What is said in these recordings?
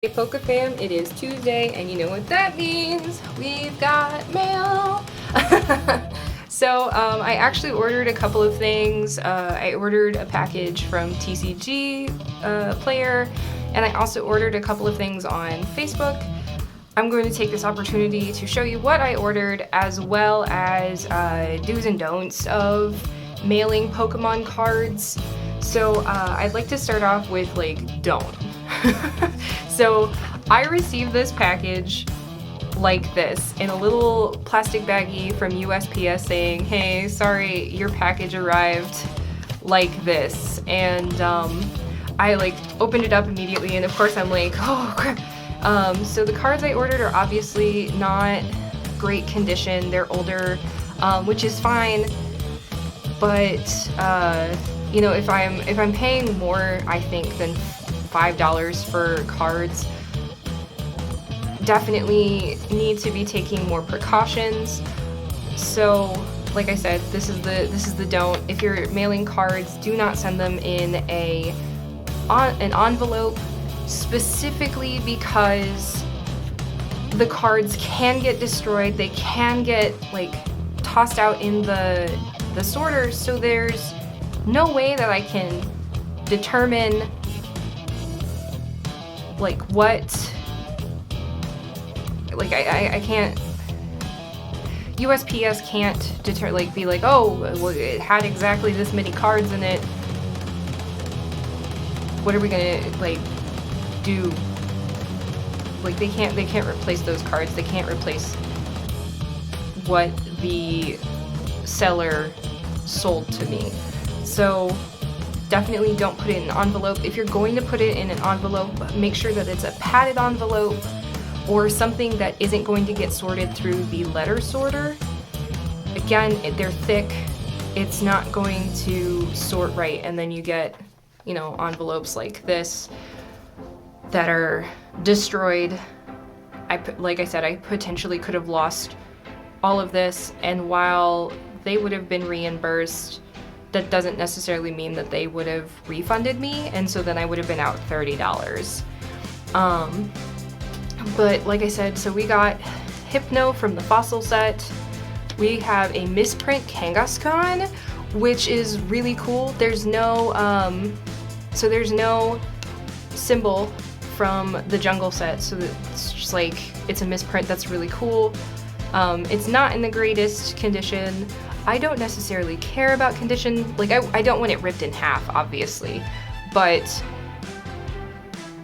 Hey PokeFam, it is Tuesday, and you know what that means. We've got mail. I actually ordered a couple of things. I ordered a package from TCG Player, and I also ordered a couple of things on Facebook. I'm going to take this opportunity to show you what I ordered, as well as do's and don'ts of mailing Pokemon cards. I'd like to start off with don't. So I received this package like this in a little plastic baggie from USPS saying, hey, sorry, your package arrived like this. And I opened it up immediately, and of course I'm like, oh crap. So the cards I ordered are obviously not great condition. They're older, which is fine. But if I'm paying more, I think, than $5 for cards, definitely need to be taking more precautions. So, like I said, this is the don't. If you're mailing cards, do not send them in an envelope, specifically because the cards can get destroyed. They can get tossed out in the sorter. So there's no way that I can determine I can't. USPS can't be like, oh, well, it had exactly this many cards in it. What are we gonna do? They can't replace those cards. They can't replace what the seller sold to me. So definitely don't put it in an envelope. If you're going to put it in an envelope, make sure that it's a padded envelope or something that isn't going to get sorted through the letter sorter. Again, they're thick. It's not going to sort right, and then you get, envelopes like this that are destroyed. Like I said, I potentially could have lost all of this, and while they would have been reimbursed, that doesn't necessarily mean that they would have refunded me, and so then I would have been out $30. But like I said, so we got Hypno from the Fossil set. We have a misprint Kangaskhan, which is really cool. There's no symbol from the Jungle set, so it's just it's a misprint. That's really cool. It's not in the greatest condition. I don't necessarily care about condition. I don't want it ripped in half, obviously, but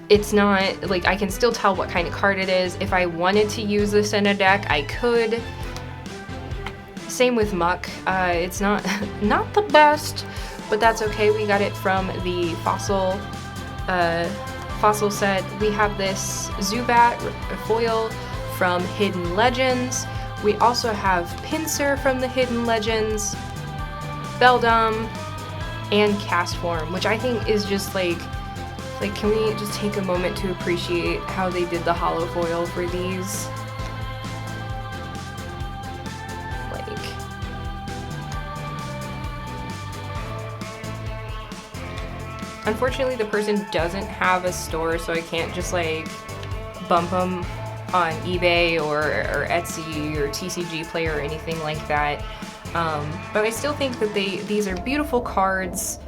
it's not, I can still tell what kind of card it is. If I wanted to use this in a deck, I could. Same with Muck. It's not the best, but that's okay. We got it from the Fossil set. We have this Zubat foil from Hidden Legends. We also have Pinsir from the Hidden Legends, Beldum, and Castform, which I think is just can we just take a moment to appreciate how they did the holo foil for these? Unfortunately, the person doesn't have a store, so I can't just bump them on eBay or Etsy or TCG Player or anything like that. But I still think that these are beautiful cards.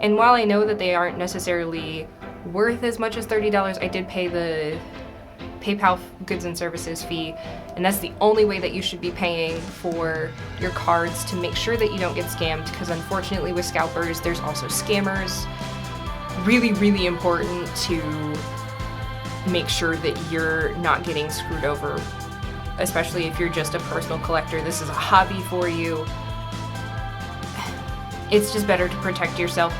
And while I know that they aren't necessarily worth as much as $30, I did pay the PayPal goods and services fee, and that's the only way that you should be paying for your cards, to make sure that you don't get scammed, because unfortunately with scalpers, there's also scammers. Really, really important to make sure that you're not getting screwed over, especially if you're just a personal collector. This is a hobby for you. It's just better to protect yourself.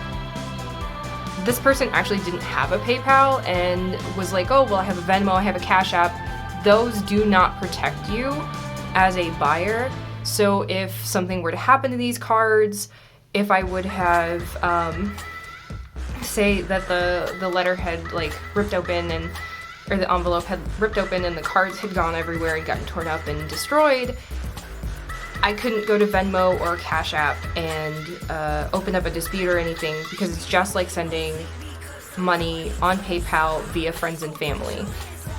This person actually didn't have a PayPal and was like, oh, well, I have a Venmo, I have a Cash App. Those do not protect you as a buyer. So if something were to happen to these cards, if I would have, say that the letter had ripped open or the envelope had ripped open and the cards had gone everywhere and gotten torn up and destroyed, I couldn't go to Venmo or Cash App and open up a dispute or anything, because it's just like sending money on PayPal via friends and family.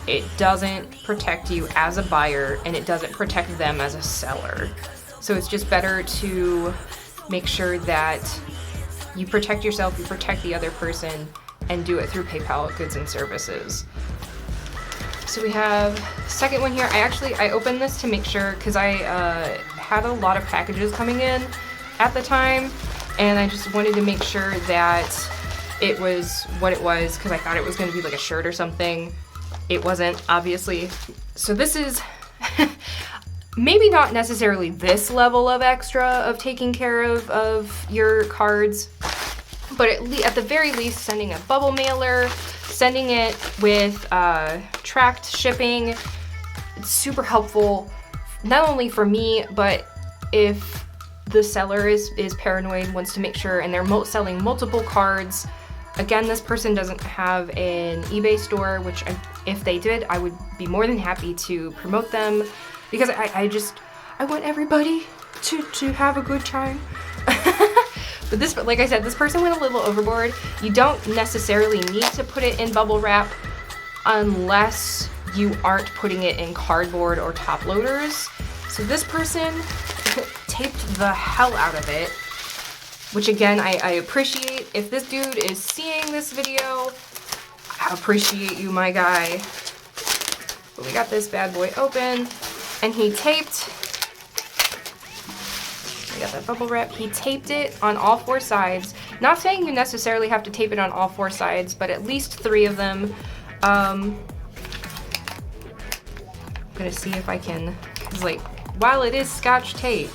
It doesn't protect you as a buyer, and it doesn't protect them as a seller. So it's just better to make sure that you protect yourself, you protect the other person, and do it through PayPal goods and services. So we have second one here. I opened this to make sure, because I had a lot of packages coming in at the time, and I just wanted to make sure that it was what it was, because I thought it was going to be like a shirt or something. It wasn't, obviously. So this is maybe not necessarily this level of extra of taking care of your cards, but at the very least sending a bubble mailer, sending it with tracked shipping. It's super helpful, not only for me, but if the seller is paranoid, wants to make sure, and they're selling multiple cards. Again, this person doesn't have an eBay store, which if they did, I would be more than happy to promote them, because I want everybody to have a good time. But this, like I said, this person went a little overboard. You don't necessarily need to put it in bubble wrap unless you aren't putting it in cardboard or top loaders. So this person taped the hell out of it, which again, I appreciate. If this dude is seeing this video, I appreciate you, my guy. But we got this bad boy open, and he taped, I got that bubble wrap, he taped it on all 4 sides. Not saying you necessarily have to tape it on all 4 sides, but at least 3 of them. I'm gonna see if I can, because like, while it is Scotch tape,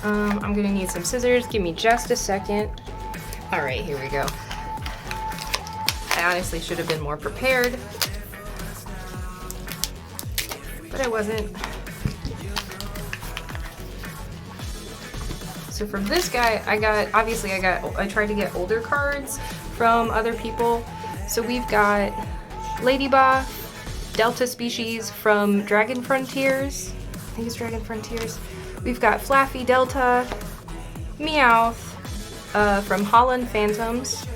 I'm gonna need some scissors. Give me just a second. All right, here we go. I honestly should have been more prepared, but I wasn't. So from this guy, I tried to get older cards from other people. So we've got Ladybah, Delta species from Dragon Frontiers. I think it's Dragon Frontiers. We've got Flaffy Delta, Meowth from Holland Phantoms.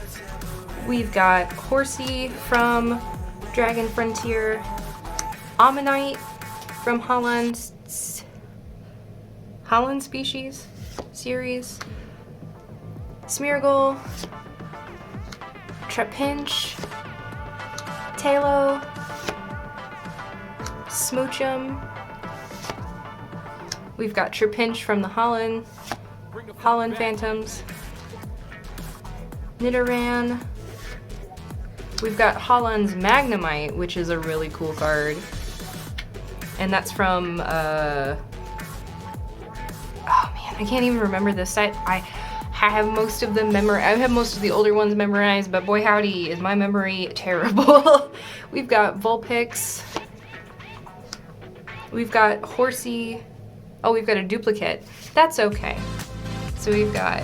We've got Horsey from Dragon Frontier, Ammonite from Holland species series, Smeargle, Trapinch, Tailo, Smoochum. We've got Trapinch from the Holland Phantoms, Nidoran. We've got Holland's Magnemite, which is a really cool card. And that's from, oh man, I can't even remember this set. I have most of them I have most of the older ones memorized, but boy howdy, is my memory terrible. We've got Vulpix. We've got Horsey. Oh, we've got a duplicate. That's okay. So we've got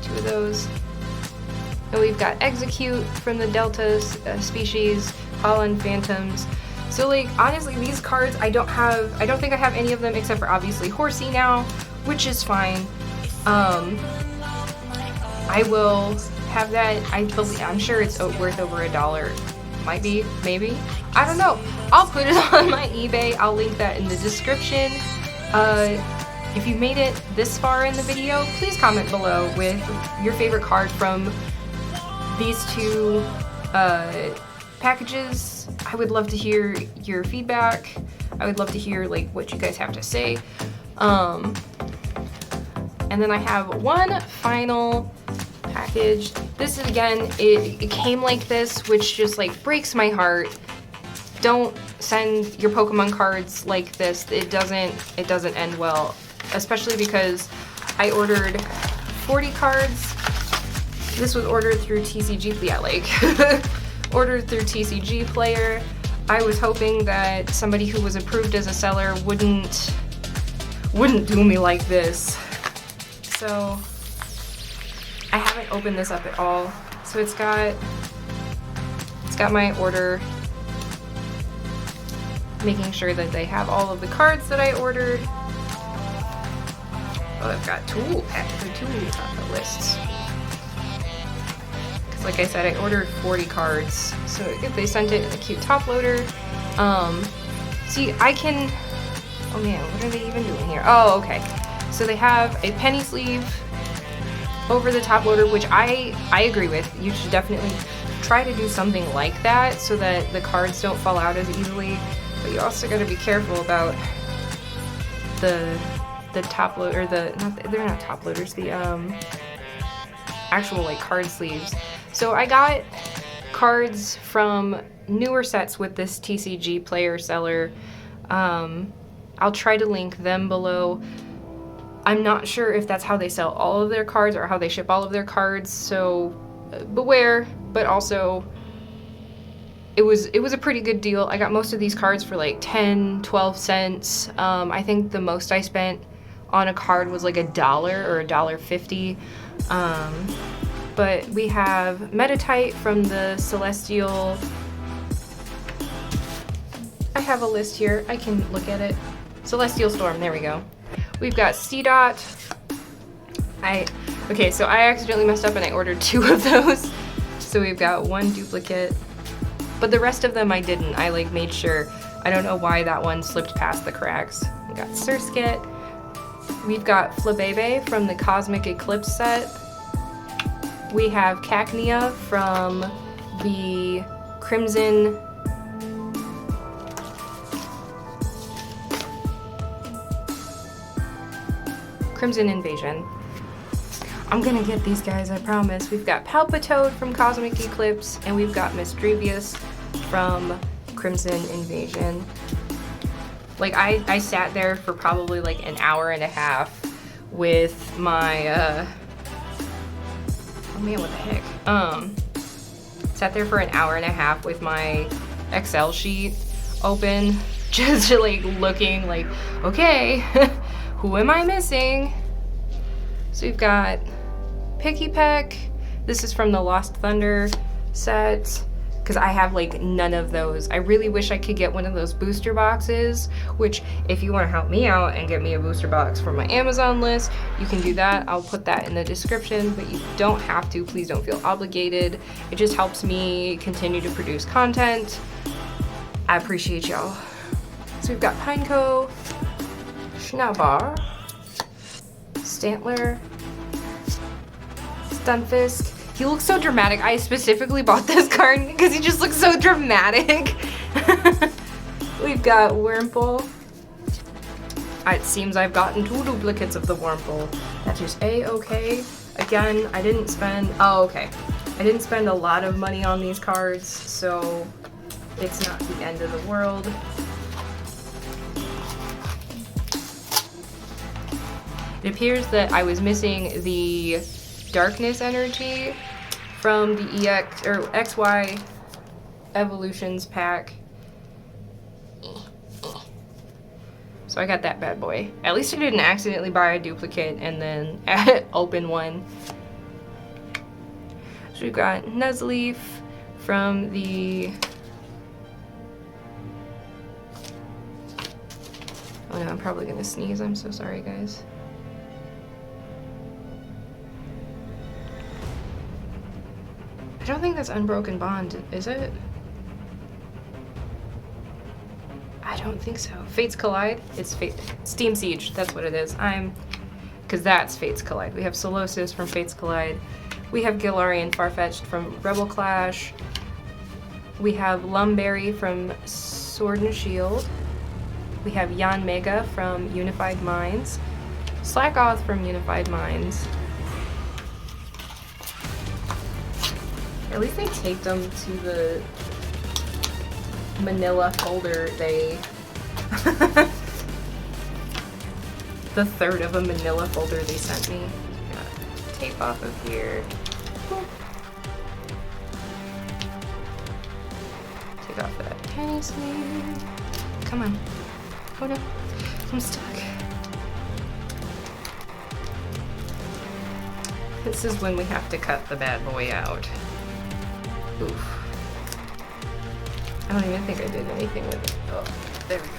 2 of those. And we've got Execute from the Delta species, Holland Phantoms. So like, honestly, these cards, I don't think I have any of them except for obviously Horsey now, which is fine. I will have that. I'm sure it's worth over $1. Might be, maybe. I don't know. I'll put it on my eBay. I'll link that in the description. If you made it this far in the video, please comment below with your favorite card from these 2 packages. I would love to hear your feedback. I would love to hear like what you guys have to say. And then I have one final package. This is, again, it came like this, which just like breaks my heart. Don't send your Pokemon cards like this. It doesn't end well, especially because I ordered 40 cards. This was ordered through TCG, yeah, like ordered through TCG Player. I was hoping that somebody who was approved as a seller wouldn't do me like this. So I haven't opened this up at all. So it's got my order, making sure that they have all of the cards that I ordered. Oh, I've got two lists. Like I said, I ordered 40 cards, so if they sent it in a cute top loader. See, I can, oh man, what are they even doing here? Oh, okay. So they have a penny sleeve over the top loader, which I agree with. You should definitely try to do something like that so that the cards don't fall out as easily. But you also got to be careful about the top loader, they're not top loaders, the actual like card sleeves. So I got cards from newer sets with this TCG player seller. I'll try to link them below. I'm not sure if that's how they sell all of their cards or how they ship all of their cards, so beware, but also it was a pretty good deal. I got most of these cards for like 10, 12 cents. I think the most I spent on a card was like $1 or $1.50. But we have Metatite from the Celestial. I have a list here, I can look at it. Celestial Storm, there we go. We've got C-Dot. Okay, so I accidentally messed up and I ordered 2 of those. So we've got 1 duplicate, but the rest of them I didn't. I like made sure. I don't know why that one slipped past the cracks. We got Surskit. We've got Flabebe from the Cosmic Eclipse set. We have Cacnea from the Crimson Invasion. I'm gonna get these guys, I promise. We've got Palpitoad from Cosmic Eclipse, and we've got Misdrevious from Crimson Invasion. Like, I sat there for probably like an hour and a half with my, oh man, what the heck? Sat there for an hour and a half with my Excel sheet open, just like looking like, okay, who am I missing? So we've got Pikipek. This is from the Lost Thunder set, because I have like none of those. I really wish I could get one of those booster boxes, which if you want to help me out and get me a booster box for my Amazon list, you can do that. I'll put that in the description, but you don't have to. Please don't feel obligated. It just helps me continue to produce content. I appreciate y'all. So we've got Pineco, Schnavar, Stantler, Stunfisk. He looks so dramatic. I specifically bought this card because he just looks so dramatic. We've got Wurmple. It seems I've gotten 2 duplicates of the Wurmple. That is A-okay. Again, I didn't spend, oh okay. I didn't spend a lot of money on these cards, so it's not the end of the world. It appears that I was missing the Darkness energy from the EX or XY Evolutions pack. So I got that bad boy. At least I didn't accidentally buy a duplicate and then open one. So we've got Nuzleaf from the, oh no, I'm probably gonna sneeze. I'm so sorry, guys. I don't think that's Unbroken Bond, is it? I don't think so. Fates Collide? It's Steam Siege, that's what it is. Because that's Fates Collide. We have Solosis from Fates Collide. We have Galarian Farfetch'd from Rebel Clash. We have Lumberry from Sword and Shield. We have Yanmega from Unified Minds. Slackoth from Unified Minds. At least they taped them to the manila folder the third of a manila folder they sent me. Got tape off of here. Take off that penny sleeve. Come on. Oh no, I'm stuck. This is when we have to cut the bad boy out. Oof. I don't even think I did anything with it. Oh, there we go.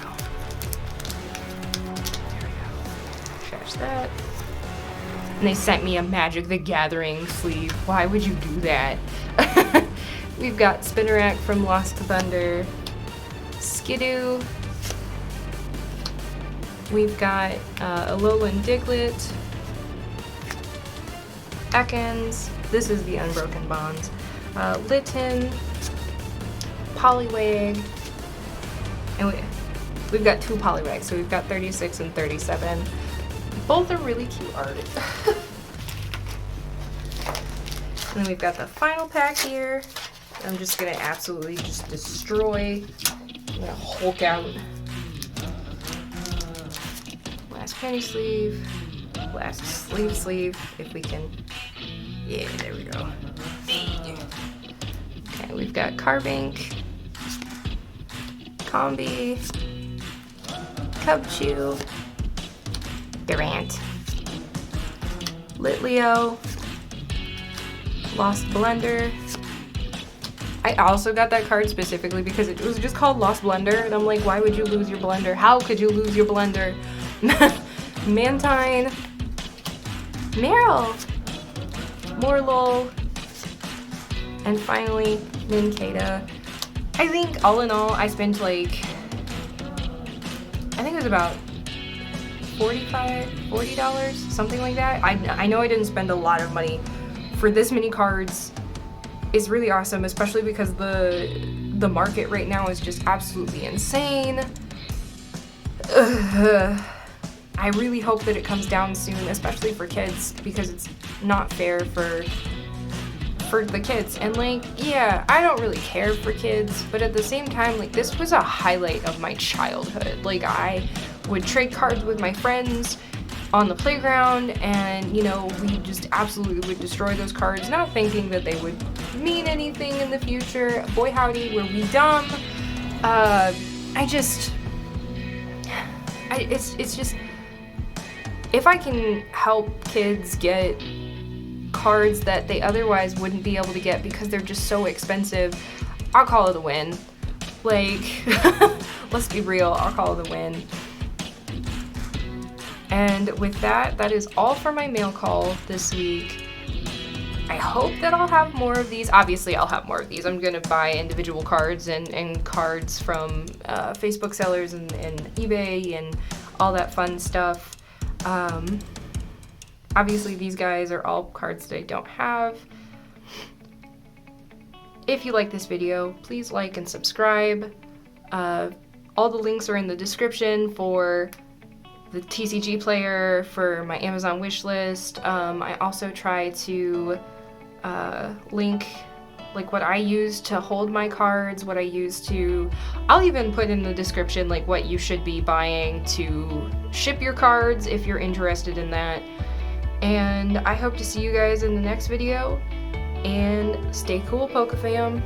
There we go. Trash that. And they sent me a Magic the Gathering sleeve. Why would you do that? We've got Spinarak from Lost Thunder, Skidoo. We've got Alolan Diglett, Ekans. This is the Unbroken Bonds. Litten, Poliwag, and we've got 2 Poliwags, so we've got 36 and 37. Both are really cute art. And then we've got the final pack here. I'm just gonna absolutely just destroy. I'm gonna Hulk out. Last penny sleeve. Last sleeve, if we can. Yeah, there we go. Okay, we've got Carbink, Combi, Cubchoo, Durant, Litleo, Lost Blender. I also got that card specifically because it was just called Lost Blender, and I'm like, why would you lose your blender? How could you lose your blender? Mantine, Meryl, Morlul, and finally Nincada. I think all in all, I spent like, I think it was about $40, something like that. I know I didn't spend a lot of money for this many cards. It's really awesome, especially because the market right now is just absolutely insane. I really hope that it comes down soon, especially for kids, because it's not fair for the kids. And like, yeah, I don't really care for kids, but at the same time, like, this was a highlight of my childhood. Like, I would trade cards with my friends on the playground, and you know, we just absolutely would destroy those cards, not thinking that they would mean anything in the future. Boy howdy, were we dumb. It's just, if I can help kids get cards that they otherwise wouldn't be able to get because they're just so expensive, I'll call it a win. Like, let's be real, I'll call it a win. And with that, that is all for my mail call this week. I hope that I'll have more of these. Obviously, I'll have more of these. I'm gonna buy individual cards and cards from Facebook sellers and eBay and all that fun stuff. Obviously, these guys are all cards that I don't have. If you like this video, please like and subscribe. All the links are in the description for the TCG player, for my Amazon wish list. I also try to link like what I use to hold my cards, what I use to, I'll even put in the description like what you should be buying to ship your cards if you're interested in that. And I hope to see you guys in the next video, and stay cool, PokeFam.